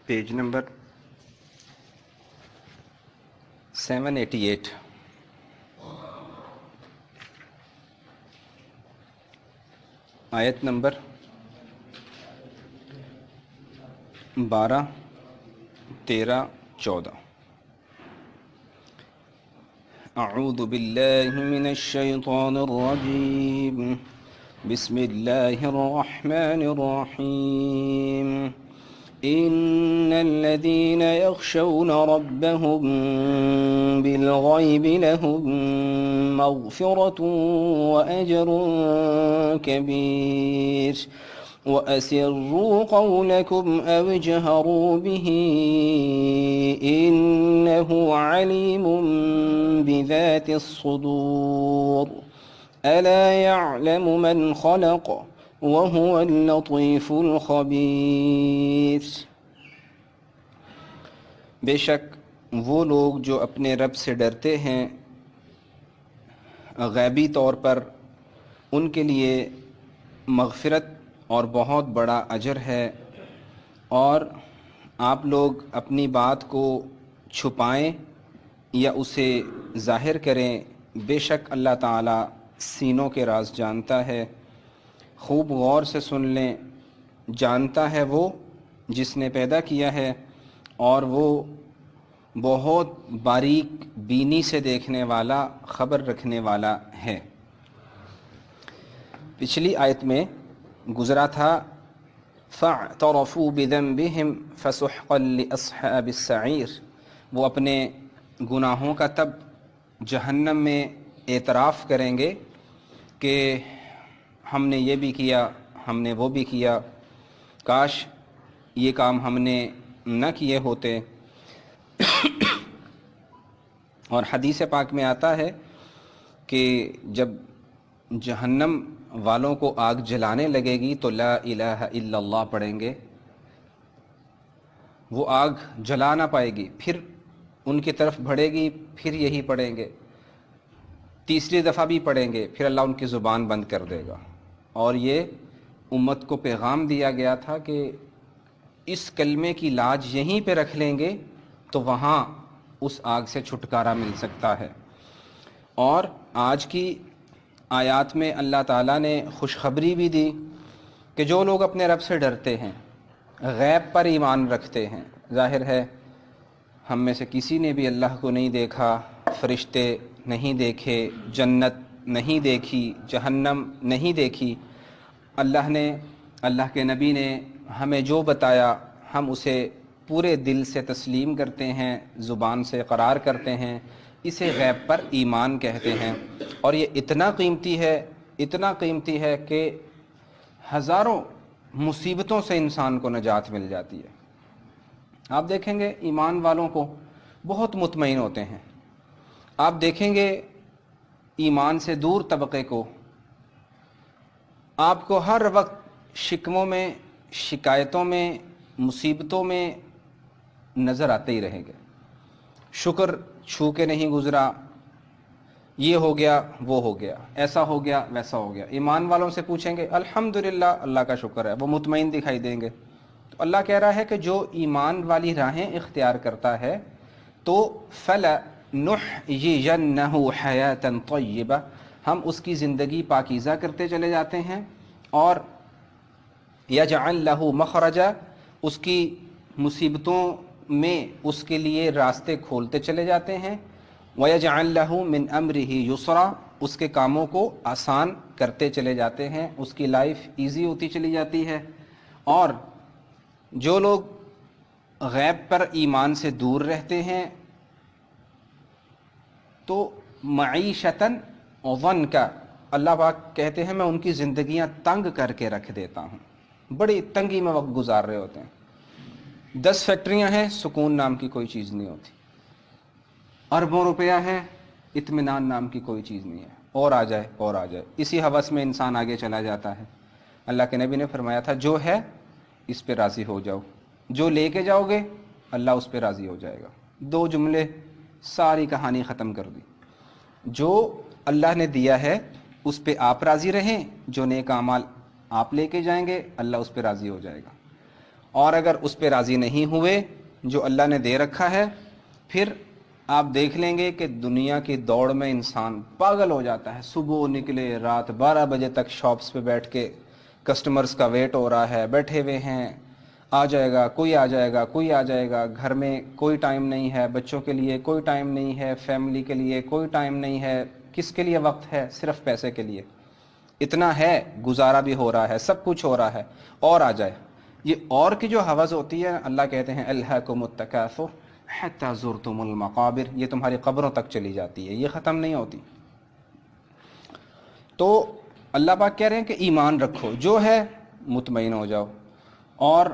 Page number 788. آیت number 12, 13, 14. اعوذ باللہ من الشیطان الرجیم بسم اللہ الرحمن الرحیم ان الذین یخشون ربهم بالغیب لهم مغفرة واجر کبیر وَأَسِرُّوا قَوْلَكُمْ أَوْ اجْهَرُوا بِهِ إِنَّهُ عَلِيمٌ بِذَاتِ الصُّدُورِ أَلَا يَعْلَمُ مَنْ خَلَقَ وَهُوَ اللَّطِيفُ الْخَبِيرُ. بے شک وہ لوگ جو اپنے رب سے ڈرتے ہیں غیبی طور پر، ان کے لیے مغفرت اور بہت بڑا اجر ہے، اور آپ لوگ اپنی بات کو چھپائیں یا اسے ظاہر کریں، بے شک اللہ تعالیٰ سینوں کے راز جانتا ہے. خوب غور سے سن لیں، جانتا ہے وہ جس نے پیدا کیا ہے، اور وہ بہت باریک بینی سے دیکھنے والا، خبر رکھنے والا ہے. پچھلی آیت میں گزرا تھا فَاعْتَرَفُوا بِذَنبِهِمْ فَسُحْقًا لِأَصْحَابِ السَّعِيرِ. وہ اپنے گناہوں کا تب جہنم میں اعتراف کریں گے کہ ہم نے یہ بھی کیا، ہم نے وہ بھی کیا، کاش یہ کام ہم نے نہ کیے ہوتے. اور حدیث پاک میں آتا ہے کہ جب جہنم والوں کو آگ جلانے لگے گی تو لا الہ الا اللہ پڑھیں گے، وہ آگ جلا نہ پائے گی، پھر ان کی طرف بڑھے گی، پھر یہی پڑھیں گے، تیسری دفعہ بھی پڑھیں گے، پھر اللہ ان کی زبان بند کر دے گا. اور یہ امت کو پیغام دیا گیا تھا کہ اس کلمے کی لاج یہیں پہ رکھ لیں گے تو وہاں اس آگ سے چھٹکارا مل سکتا ہے. اور آج کی آیات میں اللہ تعالیٰ نے خوشخبری بھی دی کہ جو لوگ اپنے رب سے ڈرتے ہیں، غیب پر ایمان رکھتے ہیں، ظاہر ہے ہم میں سے کسی نے بھی اللہ کو نہیں دیکھا، فرشتے نہیں دیکھے، جنت نہیں دیکھی، جہنم نہیں دیکھی، اللہ نے، اللہ کے نبی نے ہمیں جو بتایا ہم اسے پورے دل سے تسلیم کرتے ہیں، زبان سے اقرار کرتے ہیں، اسے غیب پر ایمان کہتے ہیں. اور یہ اتنا قیمتی ہے کہ ہزاروں مصیبتوں سے انسان کو نجات مل جاتی ہے. آپ دیکھیں گے ایمان والوں کو بہت مطمئن ہوتے ہیں. آپ دیکھیں گے ایمان سے دور طبقے کو، آپ کو ہر وقت شکموں میں، شکایتوں میں، مصیبتوں میں نظر آتے ہی رہیں گے. شکر چھو کے نہیں گزرا، یہ ہو گیا، وہ ہو گیا، ایسا ہو گیا، ویسا ہو گیا. ایمان والوں سے پوچھیں گے الحمدللہ، اللہ کا شکر ہے، وہ مطمئن دکھائی دیں گے. تو اللہ کہہ رہا ہے کہ جو ایمان والی راہیں اختیار کرتا ہے تو فَلَنُحْيِيَنَّهُ حَيَاةً طَيِّبَةً، ہم اس کی زندگی پاکیزہ کرتے چلے جاتے ہیں، اور يَجْعَلْ لَهُ مَخْرَجًا، اس کی مصیبتوں میں اس کے لیے راستے کھولتے چلے جاتے ہیں. وَيَجْعَلْ لَهُ مِنْ أَمْرِهِ يُسْرًا، اس کے کاموں کو آسان کرتے چلے جاتے ہیں، اس کی لائف ایزی ہوتی چلی جاتی ہے. اور جو لوگ غیب پر ایمان سے دور رہتے ہیں تو معیشتاً ضنکا، اللہ پاک کہتے ہیں میں ان کی زندگیاں تنگ کر کے رکھ دیتا ہوں، بڑی تنگی میں وقت گزار رہے ہوتے ہیں. 10 فیکٹریاں ہیں، سکون نام کی کوئی چیز نہیں ہوتی. اربوں روپیہ ہے، اطمینان نام کی کوئی چیز نہیں ہے، اور آ جائے اور آ جائے، اسی ہوس میں انسان آگے چلا جاتا ہے. اللہ کے نبی نے فرمایا تھا جو ہے اس پہ راضی ہو جاؤ، جو لے کے جاؤ گے اللہ اس پہ راضی ہو جائے گا. 2 جملے ساری کہانی ختم کر دی. جو اللہ نے دیا ہے اس پہ آپ راضی رہیں، جو نیک اعمال آپ لے کے جائیں گے اللہ اس پہ راضی ہو جائے گا. اور اگر اس پہ راضی نہیں ہوئے جو اللہ نے دے رکھا ہے، پھر آپ دیکھ لیں گے کہ دنیا کی دوڑ میں انسان پاگل ہو جاتا ہے، صبح نکلے رات 12 بجے تک شاپس پہ بیٹھ کے کسٹمرز کا ویٹ ہو رہا ہے، بیٹھے ہوئے ہیں، آ جائے گا کوئی، آ جائے گا کوئی، آ جائے گا، گھر میں کوئی ٹائم نہیں ہے، بچوں کے لیے کوئی ٹائم نہیں ہے، فیملی کے لیے کوئی ٹائم نہیں ہے، کس کے لیے وقت ہے؟ صرف پیسے کے لیے، اتنا ہے، گزارا بھی ہو رہا ہے، سب کچھ ہو رہا ہے، اور آ جائے۔ یہ اور کی جو حوث ہوتی ہے، اللہ کہتے ہیں الہاکم التکاثر حتی زرتم المقابر، یہ تمہاری قبروں تک چلی جاتی ہے، یہ ختم نہیں ہوتی۔ تو اللہ پاک کہہ رہے ہیں کہ ایمان رکھو، جو ہے مطمئن ہو جاؤ۔ اور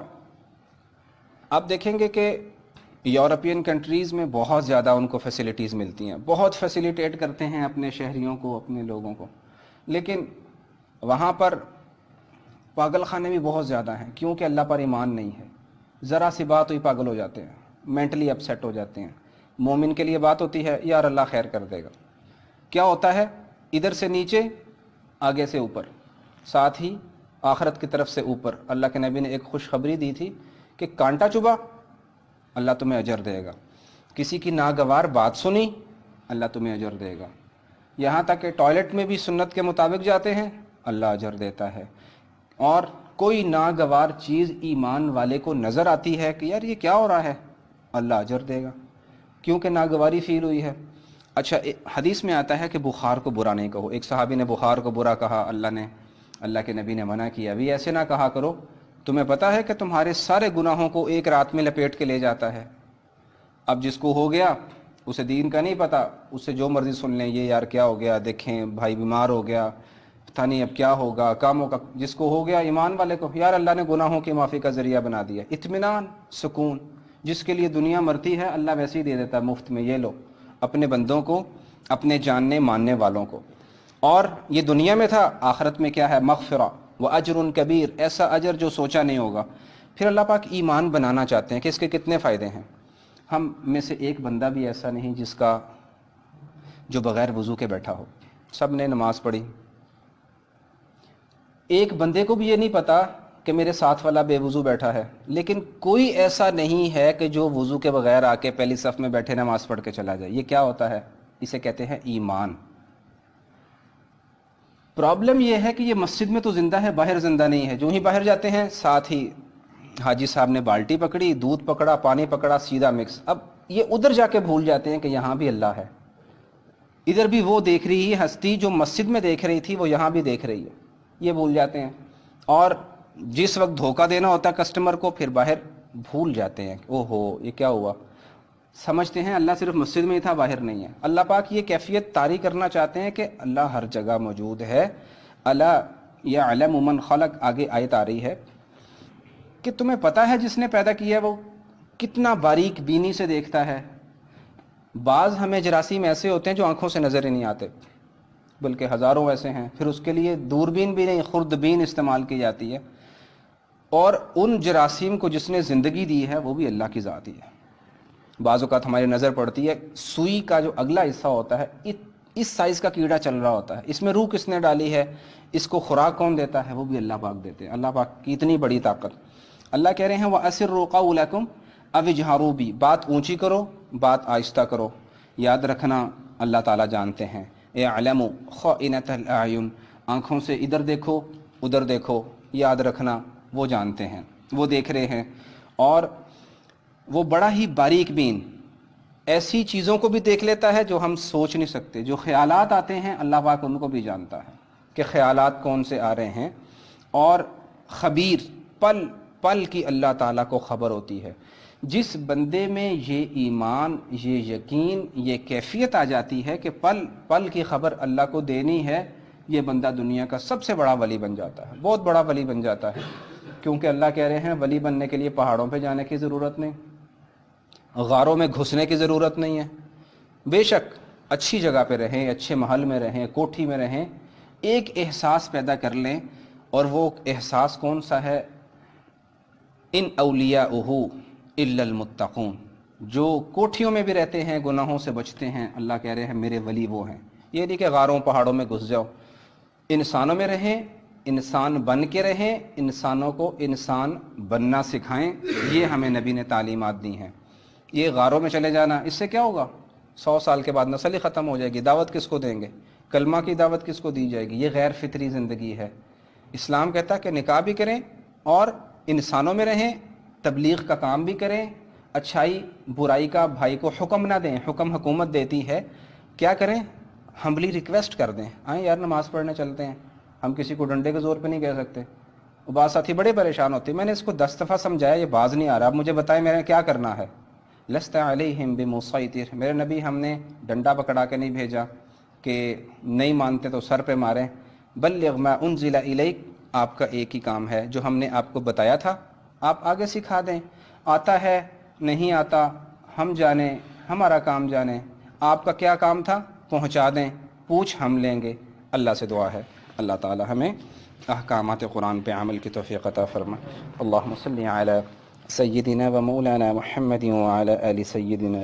آپ دیکھیں گے کہ یورپین کنٹریز میں بہت زیادہ ان کو فیسلٹیز ملتی ہیں، بہت فیسیلیٹیٹ کرتے ہیں اپنے شہریوں کو، اپنے لوگوں کو، لیکن وہاں پر پاگل خانے بھی بہت زیادہ ہیں، کیونکہ اللہ پر ایمان نہیں ہے۔ ذرا سی بات ہوئی پاگل ہو جاتے ہیں، مینٹلی اپسیٹ ہو جاتے ہیں۔ مومن کے لیے بات ہوتی ہے یار اللہ خیر کر دے گا، کیا ہوتا ہے؟ ادھر سے نیچے، آگے سے اوپر، ساتھ ہی آخرت کی طرف سے اوپر۔ اللہ کے نبی نے ایک خوشخبری دی تھی کہ کانٹا چبھا، اللہ تمہیں اجر دے گا، کسی کی ناگوار بات سنی، اللہ تمہیں اجر دے گا، یہاں تک کہ ٹوائلٹ میں بھی سنت کے مطابق جاتے ہیں، اللہ اجر دیتا ہے۔ اور کوئی ناگوار چیز ایمان والے کو نظر آتی ہے کہ یار یہ کیا ہو رہا ہے، اللہ اجر دے گا، کیونکہ ناگواری فیل ہوئی ہے۔ اچھا، حدیث میں آتا ہے کہ بخار کو برا نہیں کہو۔ ایک صحابی نے بخار کو برا کہا، اللہ کے نبی نے منع کیا، ابھی ایسے نہ کہا کرو، تمہیں پتہ ہے کہ تمہارے سارے گناہوں کو ایک رات میں لپیٹ کے لے جاتا ہے۔ اب جس کو ہو گیا اسے دین کا نہیں پتہ، اسے جو مرضی سن لیں، یہ یار کیا ہو گیا، دیکھیں بھائی بیمار ہو گیا، پتہ نہیں اب کیا ہوگا، کاموں کا۔ جس کو ہو گیا ایمان والے کو، یار اللہ نے گناہوں کی معافی کا ذریعہ بنا دیا، اطمینان، سکون۔ جس کے لیے دنیا مرتی ہے اللہ ویسے ہی دے دیتا ہے مفت میں، یہ لو، اپنے بندوں کو، اپنے جاننے ماننے والوں کو۔ اور یہ دنیا میں تھا، آخرت میں کیا ہے؟ مغفرہ و اجر کبیر، ایسا اجر جو سوچا نہیں ہوگا۔ پھر اللہ پاک ایمان بنانا چاہتے ہیں کہ اس کے کتنے فائدے ہیں۔ ہم میں سے ایک بندہ بھی ایسا نہیں جس کا جو بغیر وضو کے بیٹھا ہو، سب نے نماز پڑھی۔ ایک بندے کو بھی یہ نہیں پتا کہ میرے ساتھ والا بے وضو بیٹھا ہے، لیکن کوئی ایسا نہیں ہے کہ جو وضو کے بغیر آ کے پہلی صف میں بیٹھے نماز پڑھ کے چلا جائے۔ یہ کیا ہوتا ہے؟ اسے کہتے ہیں ایمان۔ پرابلم یہ ہے کہ یہ مسجد میں تو زندہ ہے، باہر زندہ نہیں ہے۔ جو ہی باہر جاتے ہیں، ساتھ ہی حاجی صاحب نے بالٹی پکڑی، دودھ پکڑا، پانی پکڑا، سیدھا مکس۔ اب یہ ادھر جا کے بھول جاتے ہیں کہ یہاں بھی اللہ ہے، ادھر بھی وہ دیکھ رہی ہے ہستی جو مسجد میں دیکھ رہی تھی، وہ یہاں بھی دیکھ رہی ہے، یہ بھول جاتے ہیں۔ اور جس وقت دھوکہ دینا ہوتا ہے کسٹمر کو، پھر باہر بھول جاتے ہیں، او ہو یہ کیا ہوا، سمجھتے ہیں اللہ صرف مسجد میں ہی تھا، باہر نہیں ہے۔ اللہ پاک یہ کیفیت طاری کرنا چاہتے ہیں کہ اللہ ہر جگہ موجود ہے۔ الا یعلم من خلق، آگے آیت آ رہی ہے کہ تمہیں پتہ ہے جس نے پیدا کیا ہے وہ کتنا باریک بینی سے دیکھتا ہے۔ بعض ہمیں جراثیم ایسے ہوتے ہیں جو آنکھوں سے نظر ہی نہیں آتے، بلکہ ہزاروں ایسے ہیں، پھر اس کے لیے دوربین بھی نہیں، خوردبین استعمال کی جاتی ہے۔ اور ان جراثیم کو جس نے زندگی دی ہے وہ بھی اللہ کی ذات ہی ہے۔ بعض اوقات ہماری نظر پڑتی ہے، سوئی کا جو اگلا حصہ ہوتا ہے، اس سائز کا کیڑا چل رہا ہوتا ہے، اس میں روح کس نے ڈالی ہے، اس کو خوراک کون دیتا ہے، وہ بھی اللہ پاک دیتے ہیں۔ اللہ پاک کی اتنی بڑی طاقت۔ اللہ کہہ رہے ہیں وَأَسِرُّوا قَوْلَكُمْ أَوِ اجْهَرُوا بِهِ، بات اونچی کرو، بات آہستہ کرو۔ یاد رکھنا اللہ تعالیٰ جانتے ہیں، اعلموا خائنۃ الأعین، آنکھوں سے ادھر دیکھو ادھر دیکھو، یاد رکھنا وہ جانتے ہیں، وہ دیکھ رہے ہیں۔ اور وہ بڑا ہی باریک بین، ایسی چیزوں کو بھی دیکھ لیتا ہے جو ہم سوچ نہیں سکتے۔ جو خیالات آتے ہیں اللہ پاک ان کو بھی جانتا ہے کہ خیالات کون سے آ رہے ہیں۔ اور خبیر، پل پل کی اللہ تعالیٰ کو خبر ہوتی ہے۔ جس بندے میں یہ ایمان، یہ یقین، یہ کیفیت آ جاتی ہے کہ پل پل کی خبر اللہ کو دینی ہے، یہ بندہ دنیا کا سب سے بڑا ولی بن جاتا ہے، بہت بڑا ولی بن جاتا ہے۔ کیونکہ اللہ کہہ رہے ہیں ولی بننے کے لیے پہاڑوں پہ جانے کی ضرورت نہیں، غاروں میں گھسنے کی ضرورت نہیں ہے۔ بے شک اچھی جگہ پہ رہیں، اچھے محل میں رہیں، کوٹھی میں رہیں، ایک احساس پیدا کر لیں، اور وہ احساس کون سا ہے؟ ان اولیاءہ الا المتقون، جو کوٹھیوں میں بھی رہتے ہیں، گناہوں سے بچتے ہیں، اللہ کہہ رہے ہیں میرے ولی وہ ہیں۔ یہ نہیں کہ غاروں پہاڑوں میں گھس جاؤ، انسانوں میں رہیں، انسان بن کے رہیں، انسانوں کو انسان بننا سکھائیں، یہ ہمیں نبی نے تعلیمات دی ہیں۔ یہ غاروں میں چلے جانا، اس سے کیا ہوگا؟ 100 سال کے بعد نسل ہی ختم ہو جائے گی، دعوت کس کو دیں گے؟ کلمہ کی دعوت کس کو دی جائے گی؟ یہ غیر فطری زندگی ہے۔ اسلام کہتا ہے کہ نکاح بھی کریں اور انسانوں میں رہیں، تبلیغ کا کام بھی کریں، اچھائی برائی کا بھائی کو حکم نہ دیں، حکم حکومت دیتی ہے، کیا کریں؟ ہمبلی ریکویسٹ کر دیں، آئیں یار نماز پڑھنے چلتے ہیں۔ ہم کسی کو ڈنڈے کے زور پہ نہیں کہہ سکتے۔ وہ بعض ساتھی بڑے پریشان ہوتے ہیں، میں نے اس کو 10 دفعہ سمجھایا، یہ باز نہیں آ رہا، اب مجھے بتائیں میں نے کیا کرنا ہے؟ لست علیہم بمسیطر، میرے نبی ہم نے ڈنڈا پکڑا کے نہیں بھیجا کہ نہیں مانتے تو سر پہ ماریں۔ بلغ ما انزل الیک، آپ کا ایک ہی کام ہے، جو ہم نے آپ کو بتایا تھا آپ آگے سکھا دیں۔ آتا ہے نہیں آتا ہم جانیں، ہمارا کام جانیں، آپ کا کیا کام تھا پہنچا دیں، پوچھ ہم لیں گے۔ اللہ سے دعا ہے اللہ تعالی ہمیں احکامات قرآن پہ عمل کی توفیق عطا فرمائے۔ اللہم صلی علی سیدنا و مولانا محمد وعلی آل سیدنا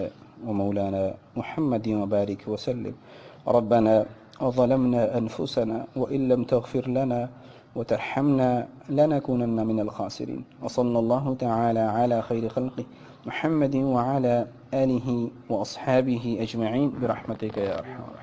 و مولانا محمد وبارک وسلم۔ ربنا ظلمنا انفسنا وان لم تغفر لنا وترحمنا لنكونن من الخاسرين، وصلى الله تعالى على خير خلقه محمد وعلى آله وأصحابه أجمعين برحمتك يا أرحم الراحمين۔